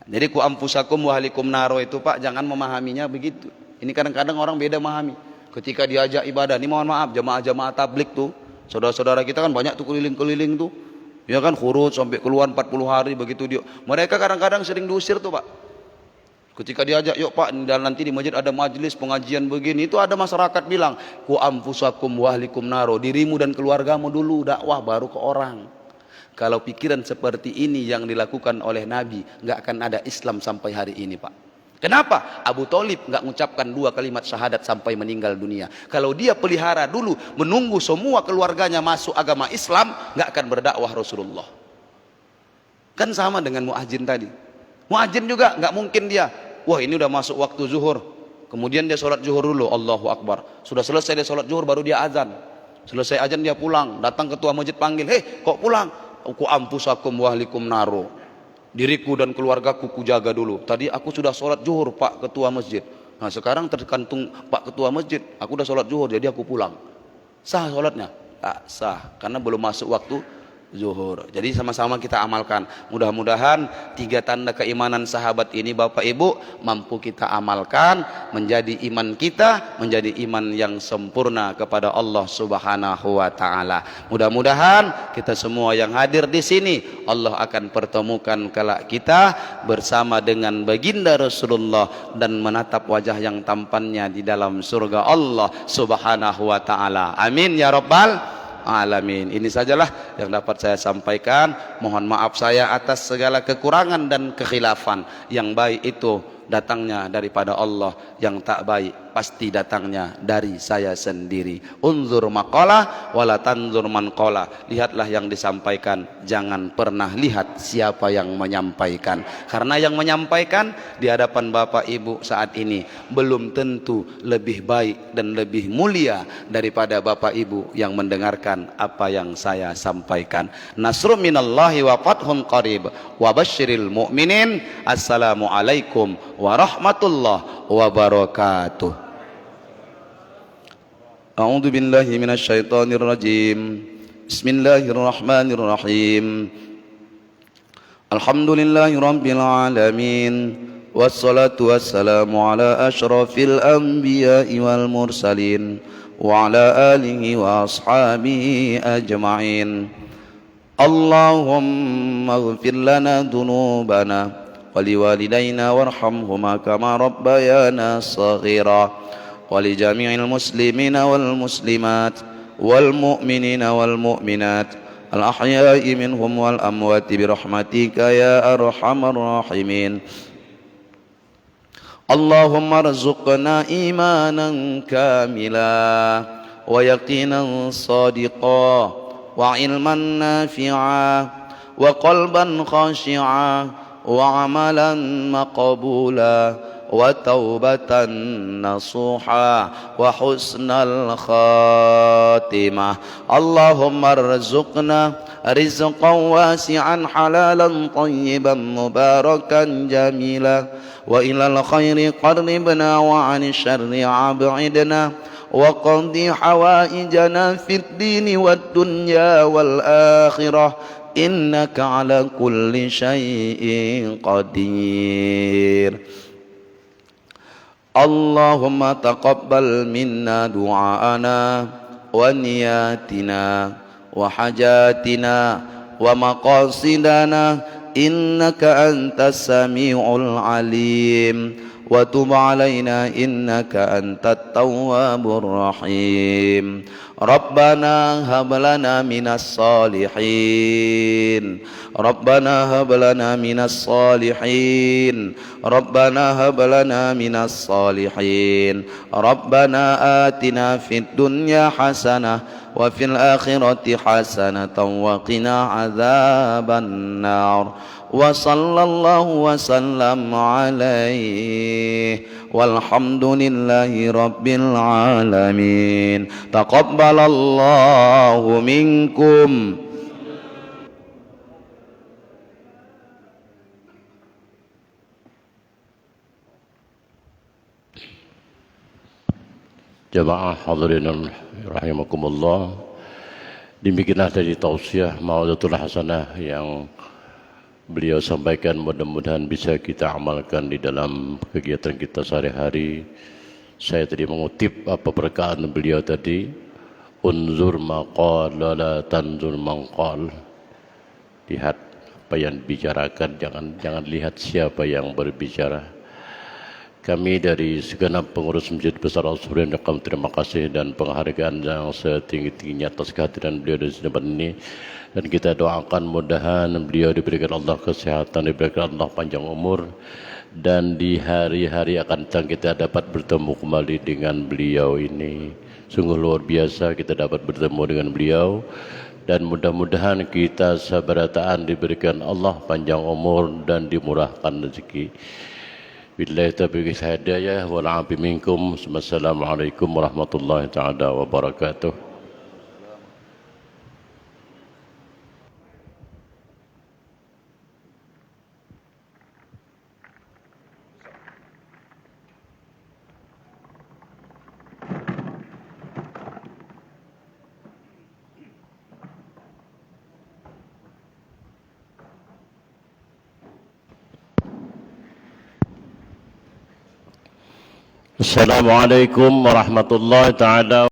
S1: Jadi ku ampusakum wa ahlikum naro itu, Pak, jangan memahaminya begitu. Ini kadang-kadang orang beda memahami. Ketika diajak ibadah, ini mohon maaf, jamaah-jamaah tablik tuh, saudara-saudara kita kan banyak tuh keliling-keliling tuh, ya kan, khurut sampai keluar 40 hari begitu dia. Mereka kadang-kadang sering diusir tuh, Pak. Ketika diajak, yuk Pak, dan nanti di masjid ada majelis pengajian begini, itu ada masyarakat bilang, ku amfusakum wa ahlikum naro, dirimu dan keluargamu dulu dakwah, baru ke orang. Kalau pikiran seperti ini yang dilakukan oleh Nabi, nggak akan ada Islam sampai hari ini, Pak. Kenapa? Abu Thalib nggak mengucapkan 2 kalimat syahadat sampai meninggal dunia. Kalau dia pelihara dulu, menunggu semua keluarganya masuk agama Islam, nggak akan berdakwah Rasulullah. Kan sama dengan muadzin tadi. Muadzin juga nggak mungkin dia, wah ini udah masuk waktu zuhur, kemudian dia sholat zuhur dulu, Allahu Akbar, sudah selesai dia sholat zuhur baru dia azan. Selesai azan dia pulang, datang ketua masjid panggil, "Hei, kok pulang?" "Aku ampusakum wa ahlikum naru." Diriku dan keluargaku kujaga dulu. Tadi aku sudah sholat zuhur, Pak Ketua Masjid. Nah sekarang tergantung Pak Ketua Masjid, aku udah sholat zuhur, jadi aku pulang. Sah sholatnya? Tak sah, karena belum masuk waktu zuhur. Jadi sama-sama kita amalkan. Mudah-mudahan 3 tanda keimanan sahabat ini Bapak Ibu mampu kita amalkan, menjadi iman kita menjadi iman yang sempurna kepada Allah Subhanahu wa taala. Mudah-mudahan kita semua yang hadir di sini Allah akan pertemukan kelak kita bersama dengan baginda Rasulullah dan menatap wajah yang tampannya di dalam surga Allah Subhanahu wa taala. Amin ya rabbal alamin. Ini sajalah yang dapat saya sampaikan. Mohon maaf saya atas segala kekurangan dan kekhilafan. Yang baik itu datangnya daripada Allah, yang tak baik pasti datangnya dari saya sendiri. Unzur maqala wala tanzur man qala. Lihatlah yang disampaikan, jangan pernah lihat siapa yang menyampaikan. Karena yang menyampaikan di hadapan Bapak Ibu saat ini belum tentu lebih baik dan lebih mulia daripada Bapak Ibu yang mendengarkan apa yang saya sampaikan. Nasrun minallahi wa fathun qarib wa basyiril mu'minin. Assalamualaikum warahmatullahi wabarakatuh. A'udzu billahi minasyaitonir rajim. Bismillahirrahmanirrahim. Alhamdulillahi rabbil alamin. Wassalatu wassalamu ala asyrafil anbiya'i wal mursalin wa ala alihi wa ashabihi ajma'in. Allahumma ighfir lana dhunubana wa liwalidayna warhamhuma kama rabbayana shaghira. ولجميع المسلمين والمسلمات والمؤمنين والمؤمنات الأحياء منهم والأموات برحمتك يا أرحم الراحمين. اللهم ارزقنا إيمانا كاملا ويقينا صادقا وعلما نافعا وقلبا خاشعا وعملا مقبولا وتوبة نصوحا وحسن الخاتمة. اللهم ارزقنا رزقا واسعا حلالا طيبا مباركا جميلا وإلى الخير قربنا وعن الشر أبعدنا وقض حوائجنا في الدين والدنيا والآخرة إنك على كل شيء قدير. اللهم تقبل منا دعاءنا ونياتنا وحاجاتنا ومقاصدنا إنك أنت السميع العليم وتب علينا إنك أنت التواب الرحيم. ربنا هب لنا من الصالحين ربنا هب لنا من الصالحين ربنا هب لنا من الصالحين ربنا آتنا في الدنيا حسنة وفي الآخرة حسنة وقنا عذاب النار. وصلى الله وسلم عليه والحمد لله رب العالمين. تقبل الله منكم.
S2: Jamaah hadirin rahimakumullah. Demikianlah tadi tausiah mau'izatul hasanah yang beliau sampaikan, mudah-mudahan bisa kita amalkan di dalam kegiatan kita sehari-hari. Saya tadi mengutip apa perkataan beliau tadi, unzur maqal la tanzur maqal. Lihat apa yang dibicarakan, jangan lihat siapa yang berbicara. Kami dari segenap pengurus Masjid Besar Al-Subrin kami terima kasih dan penghargaan yang setinggi-tingginya atas kehadiran beliau di tempat ini, dan kita doakan mudahan beliau diberikan Allah kesehatan, diberikan Allah panjang umur, dan di hari-hari akan datang kita dapat bertemu kembali dengan beliau ini. Sungguh luar biasa kita dapat bertemu dengan beliau, dan mudah-mudahan kita sabarataan diberikan Allah panjang umur dan dimurahkan rezeki. Billahi taufiq hidayah wal afi minkum. Wassalamualaikum warahmatullahi taala wabarakatuh. Assalamualaikum warahmatullahi taala